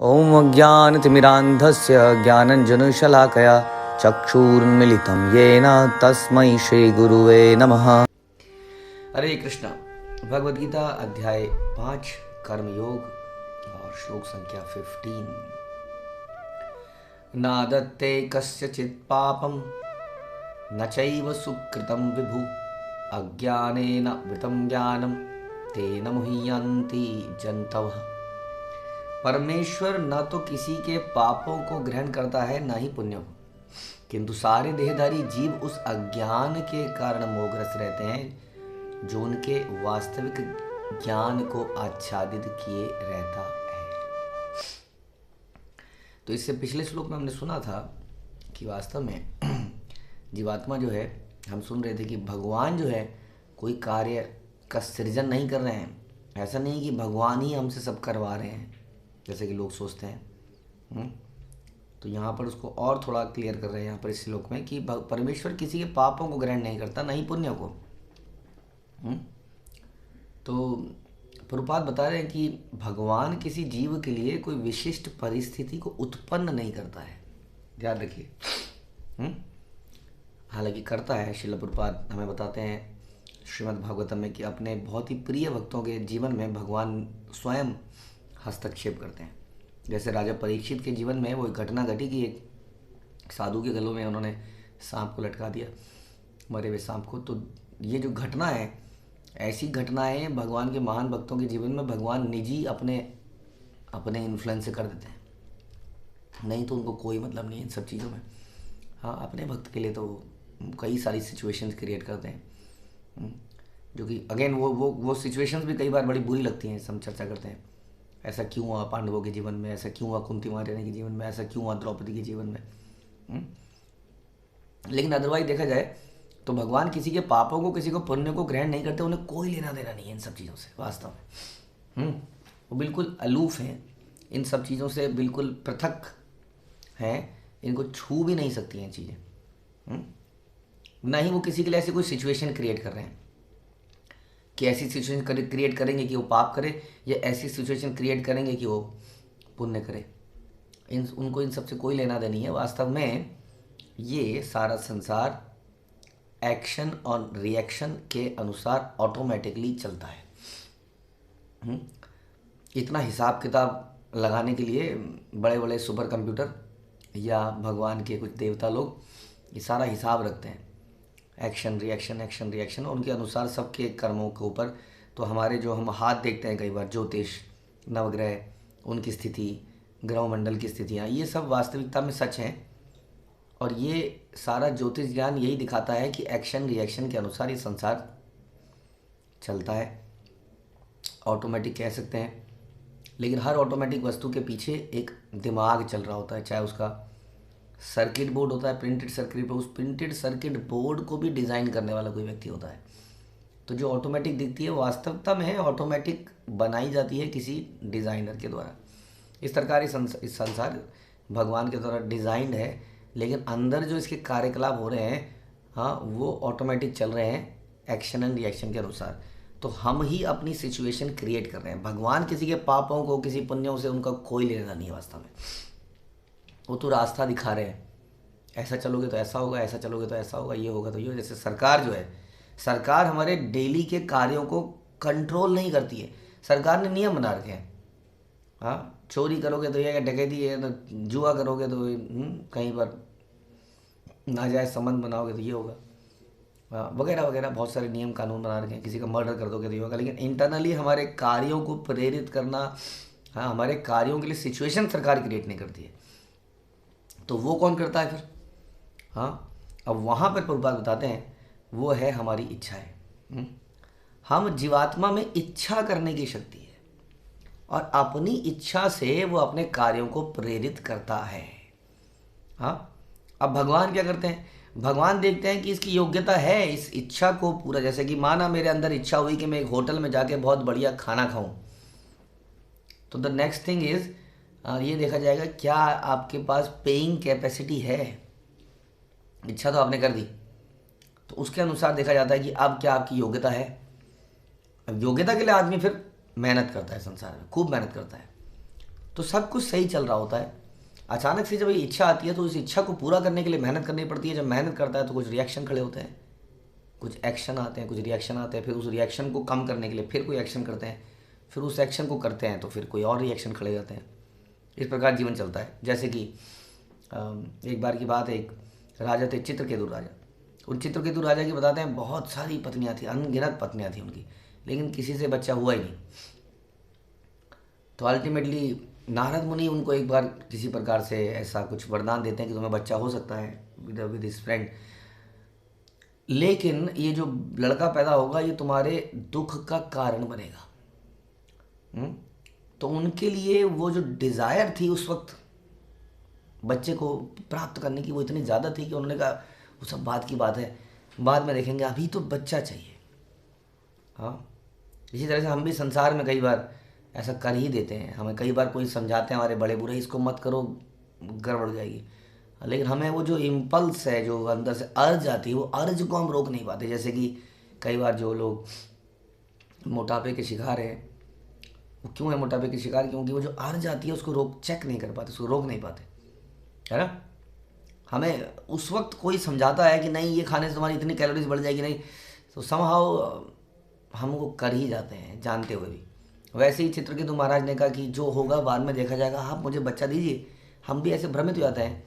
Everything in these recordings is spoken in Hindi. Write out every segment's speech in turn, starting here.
ॐ अज्ञानतिमिरान्धस्य ज्ञानञ्जनशलाकया चक्षुरुन्मीलितं येन तस्मै श्रीगुरुवे नमः। हरे कृष्णा। भगवद गीता अध्याय 5 कर्मयोग और श्लोक संख्या 15। न दत्ते कस्यचित् पापं न चैव सुकृतं विभु अज्ञानेन वृतं ज्ञानं तेन मुह्यन्ति जन्तवः। परमेश्वर न तो किसी के पापों को ग्रहण करता है न ही पुण्यों को, किंतु सारे देहधारी जीव उस अज्ञान के कारण मोहग्रस्त रहते हैं जो उनके वास्तविक ज्ञान को आच्छादित किए रहता है। तो इससे पिछले श्लोक में हमने सुना था कि वास्तव में जीवात्मा जो है, हम सुन रहे थे कि भगवान जो है कोई कार्य का सृजन नहीं कर रहे हैं। ऐसा नहीं कि भगवान ही हमसे सब करवा रहे हैं जैसे कि लोग सोचते हैं। तो यहाँ पर उसको और थोड़ा क्लियर कर रहे हैं यहाँ पर इस श्लोक में कि परमेश्वर किसी के पापों को ग्रहण नहीं करता, नहीं पुण्यों को। तो प्रभुपाद बता रहे हैं कि भगवान किसी जीव के लिए कोई विशिष्ट परिस्थिति को उत्पन्न नहीं करता है, ध्यान रखिए। हालांकि करता है। श्रील प्रभुपाद हमें बताते हैं श्रीमद् भागवतम में कि अपने बहुत ही प्रिय भक्तों के जीवन में भगवान स्वयं हस्तक्षेप करते हैं। जैसे राजा परीक्षित के जीवन में वो एक घटना घटी कि एक साधु के गलों में उन्होंने सांप को लटका दिया, मरे हुए सांप को। तो ये जो घटना है, ऐसी घटनाएं भगवान के महान भक्तों के जीवन में भगवान निजी अपने इन्फ्लुएंस से कर देते हैं। नहीं तो उनको कोई मतलब नहीं इन सब चीज़ों में। हाँ, अपने भक्त के लिए तो कई सारी सिचुएशंस क्रिएट करते हैं, जो कि अगेन वो सिचुएशंस भी कई बार बड़ी बुरी लगती हैं। हम चर्चा करते हैं ऐसा क्यों हुआ पांडवों के जीवन में, ऐसा क्यों हुआ कुंती महारानी के जीवन में, ऐसा क्यों हुआ द्रौपदी के जीवन में। लेकिन अदरवाइज देखा जाए तो भगवान किसी के पापों को, किसी को पुण्य को ग्रहण नहीं करते। उन्हें कोई लेना देना नहीं है इन सब चीज़ों से वास्तव में। वो बिल्कुल अलूफ हैं, इन सब चीज़ों से बिल्कुल पृथक हैं। इनको छू भी नहीं सकती हैं चीज़ें। ना ही वो किसी के लिए ऐसी कोई सिचुएशन क्रिएट कर रहे हैं कि ऐसी सिचुएशन क्रिएट करेंगे कि वो पाप करे, या ऐसी सिचुएशन क्रिएट करेंगे कि वो पुण्य करे। उनको इन सब से कोई लेना देनी है। वास्तव में ये सारा संसार एक्शन और रिएक्शन के अनुसार ऑटोमेटिकली चलता है। इतना हिसाब किताब लगाने के लिए बड़े बड़े सुपर कंप्यूटर या भगवान के कुछ देवता लोग ये सारा हिसाब रखते हैं, एक्शन रिएक्शन, और उनके अनुसार सबके कर्मों के ऊपर। तो हमारे जो हम हाथ देखते हैं कई बार, ज्योतिष, नवग्रह, उनकी स्थिति, ग्रह मंडल की स्थितियाँ, ये सब वास्तविकता में सच हैं। और ये सारा ज्योतिष ज्ञान यही दिखाता है कि एक्शन रिएक्शन के अनुसार ये संसार चलता है। ऑटोमेटिक कह सकते हैं, लेकिन हर ऑटोमेटिक वस्तु के पीछे एक दिमाग चल रहा होता है। चाहे उसका सर्किट बोर्ड होता है, प्रिंटेड सर्किट बोर्ड, उस प्रिंटेड सर्किट बोर्ड को भी डिज़ाइन करने वाला कोई व्यक्ति होता है। तो जो ऑटोमेटिक दिखती है वास्तविकता में है ऑटोमेटिक बनाई जाती है किसी डिज़ाइनर के द्वारा। इस प्रकार इस संसार भगवान के द्वारा डिज़ाइंड है, लेकिन अंदर जो इसके कार्यकलाप हो रहे हैं, हाँ, वो ऑटोमेटिक चल रहे हैं एक्शन एंड रिएक्शन के अनुसार। तो हम ही अपनी सिचुएशन क्रिएट कर रहे हैं। भगवान किसी के पापों को, किसी पुण्यों से उनका कोई लेना नहीं है वास्तव में। वो तो रास्ता दिखा रहे हैं, ऐसा चलोगे तो ऐसा होगा, ऐसा चलोगे तो ऐसा होगा, ये होगा तो ये होगा। जैसे सरकार जो है, सरकार हमारे डेली के कार्यों को कंट्रोल नहीं करती है। सरकार ने नियम बना रखे हैं। हाँ, चोरी करोगे तो ये, डकैती है तो, जुआ करोगे तो कहीं पर नाजायज संबंध बनाओगे तो ये होगा, वगैरह वगैरह। बहुत सारे नियम कानून बना रखे हैं। किसी का मर्डर कर दोगे तो ये होगा। लेकिन इंटरनली हमारे कार्यों को प्रेरित करना, हाँ, हमारे कार्यों के लिए सिचुएशन सरकार क्रिएट नहीं करती है। तो वो कौन करता है फिर? हाँ, अब वहाँ पर प्रभुपाद बताते हैं वो है हमारी इच्छाएं। हम जीवात्मा में इच्छा करने की शक्ति है, और अपनी इच्छा से वो अपने कार्यों को प्रेरित करता है। हाँ, अब भगवान क्या करते हैं? भगवान देखते हैं कि इसकी योग्यता है इस इच्छा को पूरा। जैसे कि माना मेरे अंदर इच्छा हुई कि मैं एक होटल में जाके बहुत बढ़िया खाना खाऊं, तो द नेक्स्ट थिंग इज़ ये देखा जाएगा क्या आपके पास पेइंग कैपेसिटी है। इच्छा तो आपने कर दी, तो उसके अनुसार देखा जाता है कि अब क्या आपकी योग्यता है। अब योग्यता के लिए आदमी फिर मेहनत करता है, संसार में खूब मेहनत करता है। तो सब कुछ सही चल रहा होता है। अचानक से जब ये इच्छा आती है तो उस इच्छा को पूरा करने के लिए मेहनत करनी पड़ती है। जब मेहनत करता है तो कुछ रिएक्शन खड़े होते हैं, कुछ एक्शन आते हैं, कुछ रिएक्शन आते हैं। फिर उस रिएक्शन को कम करने के लिए फिर कोई एक्शन करते हैं, फिर उस एक्शन को करते हैं तो फिर कोई और रिएक्शन खड़े जाते हैं। इस प्रकार जीवन चलता है। जैसे कि एक बार की बात है, एक राजा थे, चित्रकेतु राजा। उन चित्रकेतु राजा की बताते हैं बहुत सारी पत्नियां थी, अनगिनत पत्नियां थी उनकी, लेकिन किसी से बच्चा हुआ ही नहीं। तो अल्टीमेटली नारद मुनि उनको एक बार किसी प्रकार से ऐसा कुछ वरदान देते हैं कि तुम्हें बच्चा हो सकता है विद हिज फ्रेंड, लेकिन ये जो लड़का पैदा होगा ये तुम्हारे दुख का कारण बनेगा। तो उनके लिए वो जो डिज़ायर थी उस वक्त बच्चे को प्राप्त करने की, वो इतनी ज़्यादा थी कि उन्होंने कहा वो सब बात की बात है, बाद में देखेंगे, अभी तो बच्चा चाहिए। हाँ, इसी तरह से हम भी संसार में कई बार ऐसा कर ही देते हैं। हमें कई बार कोई समझाते हैं हमारे बड़े बुरे, इसको मत करो गड़बड़ हो जाएगी, लेकिन हमें वो जो इम्पल्स है, जो अंदर से अर्ज आती है, वो अर्ज को हम रोक नहीं पाते। जैसे कि कई बार जो लोग मोटापे के शिकार हैं, वो क्यों है मोटापे के शिकार? क्योंकि वो जो अर्ज आती है उसको चेक नहीं कर पाते, उसको रोक नहीं पाते, है ना। हमें उस वक्त कोई समझाता है कि नहीं ये खाने से तुम्हारी इतनी कैलोरीज बढ़ जाएगी, नहीं, तो समहाउ हम वो कर ही जाते हैं जानते हुए भी। वैसे ही चित्रकेतु महाराज ने कहा कि जो होगा बाद में देखा जाएगा, आप मुझे बच्चा दीजिए। हम भी ऐसे भ्रमित हो जाते हैं।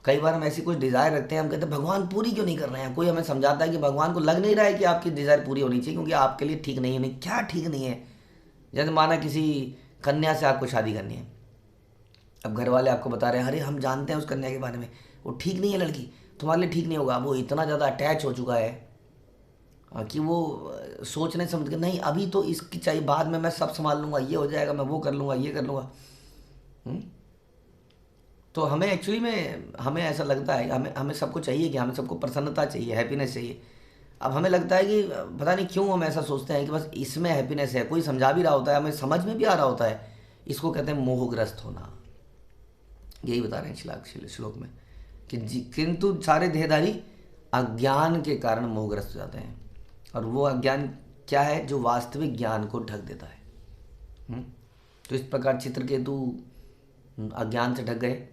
कई बार हम ऐसी कुछ डिज़ायर रखते हैं, हम कहते हैं भगवान पूरी क्यों नहीं कर रहे हैं। कोई हमें समझाता है कि भगवान को लग नहीं रहा है कि आपकी डिज़ायर पूरी होनी चाहिए क्योंकि आपके लिए ठीक नहीं है। नहीं, क्या ठीक नहीं है? जैसे माना किसी कन्या से आपको शादी करनी है, अब घर वाले आपको बता रहे हैं अरे हम जानते हैं उस कन्या के बारे में, वो ठीक नहीं है लड़की, तुम्हारे लिए ठीक नहीं होगा। वो इतना ज़्यादा अटैच हो चुका है कि वो सोचने समझ के नहीं अभी तो इसकी चाहिए, बाद में मैं सब संभाल लूँगा, ये हो जाएगा, मैं वो कर लूँगा, ये कर लूँगा। तो हमें एक्चुअली में हमें ऐसा लगता है, हमें सबको चाहिए कि हमें सबको प्रसन्नता चाहिए, हैप्पीनेस चाहिए। अब हमें लगता है कि पता नहीं क्यों हम ऐसा सोचते हैं कि बस इसमें हैप्पीनेस है। कोई समझा भी रहा होता है, हमें समझ में भी आ रहा होता है, इसको कहते हैं मोहग्रस्त होना। यही बता रहे हैं श्लोक में कि किंतु सारे देहधारी अज्ञान के कारण मोहग्रस्त हो जाते हैं। और वो अज्ञान क्या है? जो वास्तविक ज्ञान को ढक देता है। तो इस प्रकार चित्रकेतु अज्ञान से ढक गए,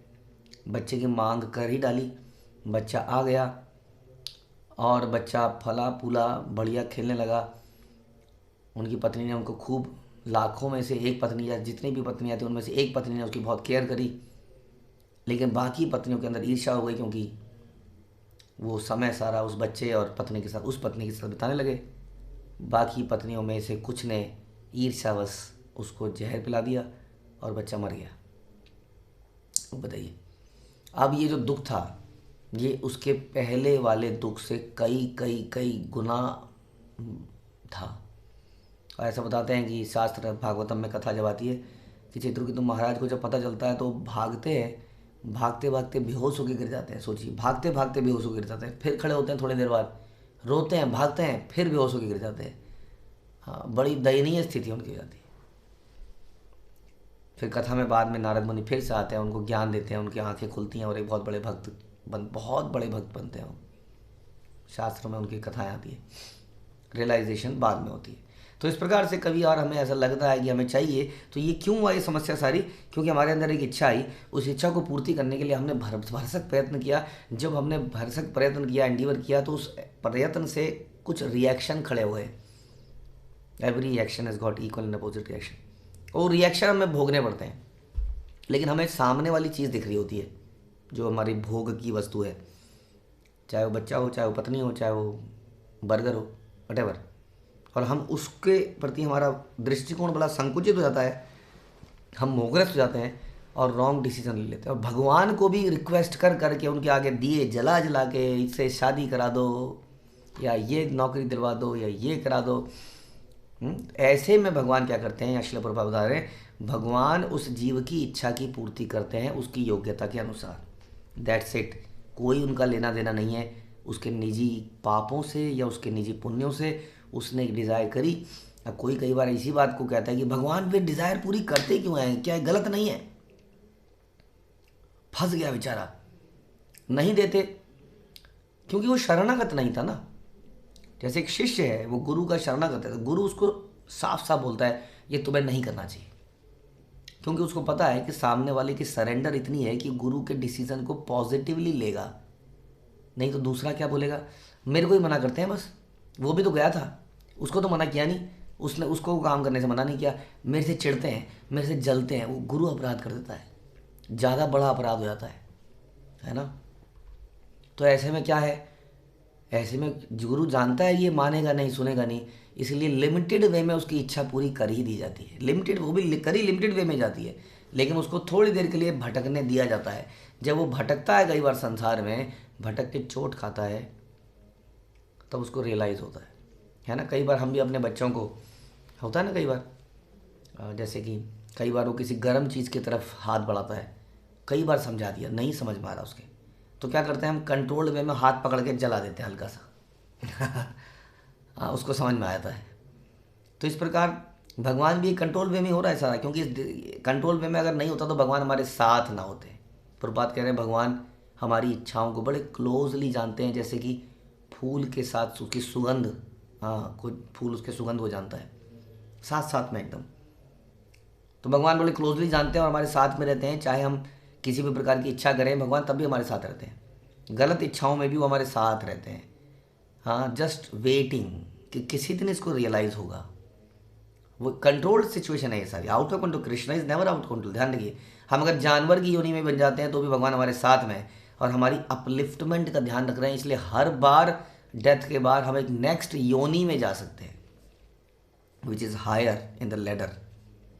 बच्चे की मांग कर ही डाली, बच्चा आ गया और बच्चा फला फूला बढ़िया खेलने लगा। उनकी पत्नी ने उनको खूब, लाखों में से एक पत्नी या जितनी भी पत्नियाँ थी उनमें से एक पत्नी ने उसकी बहुत केयर करी, लेकिन बाकी पत्नियों के अंदर ईर्ष्या हो गई क्योंकि वो समय सारा उस बच्चे और पत्नी के साथ, उस पत्नी के साथ बिताने लगे। बाकी पत्नियों में से कुछ ने ईर्ष्यावश उसको जहर पिला दिया और बच्चा मर गया। बताइए, अब ये जो दुख था ये उसके पहले वाले दुख से कई कई कई गुना था। और ऐसा बताते हैं कि शास्त्र भागवतम में कथा जब आती है कि चित्रकेतु महाराज को जब पता चलता है तो भागते हैं, भागते भागते बेहोश होकर गिर जाते हैं। सोचिए, भागते भागते बेहोश होकर गिर जाते हैं, फिर खड़े होते हैं, थोड़ी देर बाद रोते हैं, भागते हैं, फिर बेहोश होकर गिर जाते हैं। हाँ, बड़ी दयनीय स्थिति उनकी हो जाती है। फिर कथा में बाद में नारद मुनि फिर से आते हैं, उनको ज्ञान देते हैं, उनकी आंखें खुलती हैं और एक बहुत बड़े भक्त बनते हैं। शास्त्रों में उनकी कथाएं आती है, रियलाइजेशन बाद में होती है। तो इस प्रकार से कभी और हमें ऐसा लगता है कि हमें चाहिए, तो ये क्यों हुआ ये समस्या सारी? क्योंकि हमारे अंदर एक इच्छा आई, उस इच्छा को पूर्ति करने के लिए हमने भरसक प्रयत्न किया। जब हमने भरसक प्रयत्न किया, एंडीवर किया, तो उस प्रयत्न से कुछ रिएक्शन खड़े हुए। Every action has got equal and opposite reaction. और रिएक्शन हमें भोगने पड़ते हैं, लेकिन हमें सामने वाली चीज़ दिख रही होती है जो हमारी भोग की वस्तु है, चाहे वो बच्चा हो, चाहे वो पत्नी हो, चाहे वो बर्गर हो, वटेवर। और हम उसके प्रति हमारा दृष्टिकोण बड़ा संकुचित हो जाता है, हम मोहग्रस्त हो जाते हैं और रॉन्ग डिसीजन ले लेते हैं। और भगवान को भी रिक्वेस्ट कर करके उनके आगे दिए जला जला के इससे शादी करा दो, या ये नौकरी दिलवा दो, या ये करा दो। ऐसे में भगवान क्या करते हैं, या श्रील प्रभुपाद बता रहे हैं, भगवान उस जीव की इच्छा की पूर्ति करते हैं उसकी योग्यता के अनुसार। That's it. कोई उनका लेना देना नहीं है उसके निजी पापों से या उसके निजी पुण्यों से। उसने एक डिज़ायर करी। अब कोई कई बार इसी बात को कहता है कि भगवान फिर डिज़ायर पूरी करते क्यों हैं, क्या गलत नहीं है? फंस गया बेचारा, नहीं देते क्योंकि वो शरणागत नहीं था ना। जैसे एक शिष्य है, वो गुरु का शरणागत है, तो गुरु उसको साफ साफ बोलता है ये तुम्हें नहीं करना चाहिए, क्योंकि उसको पता है कि सामने वाले की सरेंडर इतनी है कि गुरु के डिसीजन को पॉजिटिवली लेगा। नहीं तो दूसरा क्या बोलेगा, मेरे को ही मना करते हैं बस, वो भी तो गया था, उसको तो मना किया नहीं, उसने उसको काम करने से मना नहीं किया, मेरे से चिढ़ते हैं, मेरे से जलते हैं। वो गुरु अपराध कर देता है, ज़्यादा बड़ा अपराध हो जाता है ना। तो ऐसे में क्या है, ऐसे में गुरु जानता है ये मानेगा नहीं, सुनेगा नहीं, इसलिए लिमिटेड वे में उसकी इच्छा पूरी कर ही दी जाती है। लिमिटेड, वो भी करी लिमिटेड वे में जाती है, लेकिन उसको थोड़ी देर के लिए भटकने दिया जाता है। जब वो भटकता है कई बार संसार में, भटक के चोट खाता है, तब उसको रियलाइज़ होता है ना। कई बार हम भी अपने बच्चों को, होता है ना कई बार, जैसे कि कई बार वो किसी गर्म चीज़ की तरफ हाथ बढ़ाता है, कई बार समझा दिया, नहीं समझ में आ रहा उसके, तो क्या करते हैं हम, कंट्रोल्ड वे में हाथ पकड़ के जला देते हैं हल्का सा हाँ, उसको समझ में आ जाता है। तो इस प्रकार भगवान भी कंट्रोल वे में हो रहा है सारा, क्योंकि इस कंट्रोल वे में अगर नहीं होता तो भगवान हमारे साथ ना होते। प्रभुपाद कह रहे हैं भगवान हमारी इच्छाओं को बड़े क्लोजली जानते हैं, जैसे कि फूल के साथ उसकी सुगंध, हाँ, कोई फूल उसके सुगंध वो जानता है साथ साथ में एकदम। तो भगवान बड़े क्लोजली जानते हैं और हमारे साथ में रहते हैं। चाहे हम किसी भी प्रकार की इच्छा करें, भगवान तब भी हमारे साथ रहते हैं। गलत इच्छाओं में भी वो हमारे साथ रहते हैं, हाँ, जस्ट वेटिंग कि किसी दिन इसको रियलाइज़ होगा। वो कंट्रोल्ड सिचुएशन है ये सारी, out of control. Krishna is never out control. ध्यान रखिए, हम अगर जानवर की योनि में बन जाते हैं तो भी भगवान हमारे साथ में है और हमारी अपलिफ्टमेंट का ध्यान रख रहे हैं। इसलिए हर बार डेथ के बाद हम एक नेक्स्ट योनि में जा सकते हैं, which is higher in the ladder,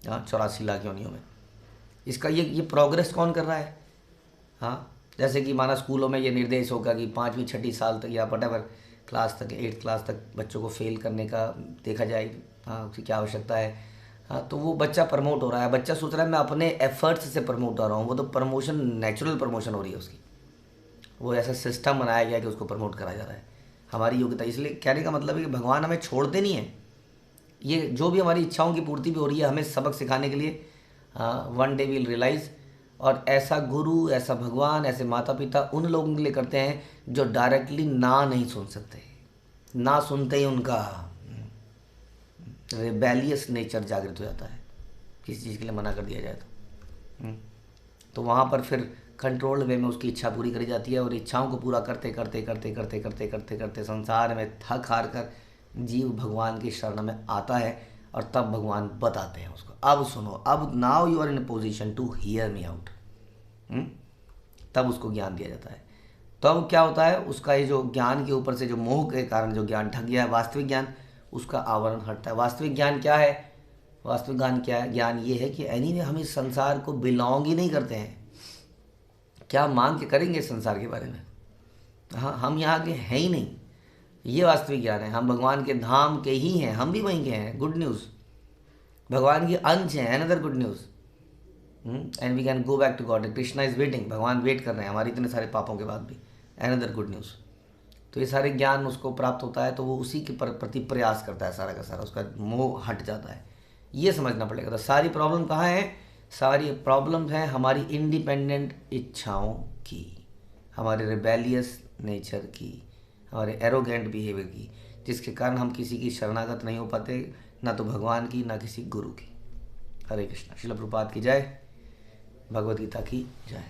84 lakh योनियों में। इसका ये प्रोग्रेस कौन कर रहा है, हाँ, जैसे कि माना स्कूलों में ये निर्देश होगा कि 5वीं 6ठी साल तक या वटेवर क्लास तक, 8th क्लास तक बच्चों को फेल करने का देखा जाए, हाँ, उसकी क्या आवश्यकता है। हाँ, तो वो बच्चा प्रमोट हो रहा है, बच्चा सोच रहा है मैं अपने एफर्ट्स से प्रमोट हो रहा हूँ। वो तो प्रमोशन, नेचुरल प्रमोशन हो रही है उसकी, वो ऐसा सिस्टम बनाया गया कि उसको प्रमोट करा जा रहा है, हमारी योग्यता। इसलिए कहने का मतलब है कि भगवान हमें छोड़ते नहीं है। ये जो भी हमारी इच्छाओं की पूर्ति भी हो रही है, हमें सबक सिखाने के लिए, वन डे विल रियलाइज़। और ऐसा गुरु, ऐसा भगवान, ऐसे माता पिता उन लोगों के लिए करते हैं जो डायरेक्टली ना नहीं सुन सकते, ना सुनते ही उनका रिबेलियस नेचर जागृत हो जाता है, किसी चीज़ के लिए मना कर दिया जाए तो वहाँ पर फिर कंट्रोल्ड वे में उसकी इच्छा पूरी करी जाती है। और इच्छाओं को पूरा करते करते करते करते करते करते करते संसार में थक हार कर जीव भगवान की शरण में आता है और तब भगवान बताते हैं उसको, अब सुनो, अब now you are in position to hear me out. तब उसको ज्ञान दिया जाता है। तब क्या होता है, उसका ये जो ज्ञान के ऊपर से जो मोह के कारण जो ज्ञान ढक गया है, वास्तविक ज्ञान, उसका आवरण हटता है। वास्तविक ज्ञान क्या है, वास्तविक ज्ञान क्या है, ज्ञान ये है कि एनीवे हम इस संसार को बिलोंग ही नहीं करते हैं। क्या मांग के करेंगे इस संसार के बारे में, हाँ, हम यहाँ के हैं ही नहीं, ये वास्तविक ज्ञान है। हम भगवान के धाम के ही हैं, हम भी वहीं के हैं, गुड न्यूज़। भगवान के अंश हैं, another good news. And we can go back to God, Krishna is waiting, भगवान वेट कर रहे हैं हमारे इतने सारे पापों के बाद भी, अनदर गुड न्यूज़। तो ये सारे ज्ञान उसको प्राप्त होता है, तो वो उसी के प्रति प्रयास करता है, सारा का सारा उसका मोह हट जाता है। ये समझना पड़ेगा। तो सारी प्रॉब्लम कहाँ है, सारी प्रॉब्लम्स हैं हमारी इंडिपेंडेंट इच्छाओं की, हमारे रिबेलियस नेचर की, हमारे एरोगेंट बिहेवियर की, जिसके कारण हम किसी की शरणागत नहीं हो पाते, ना तो भगवान की, ना किसी गुरु की। हरे कृष्णा। श्रील प्रभुपाद की जय, भगवद गीता की जय।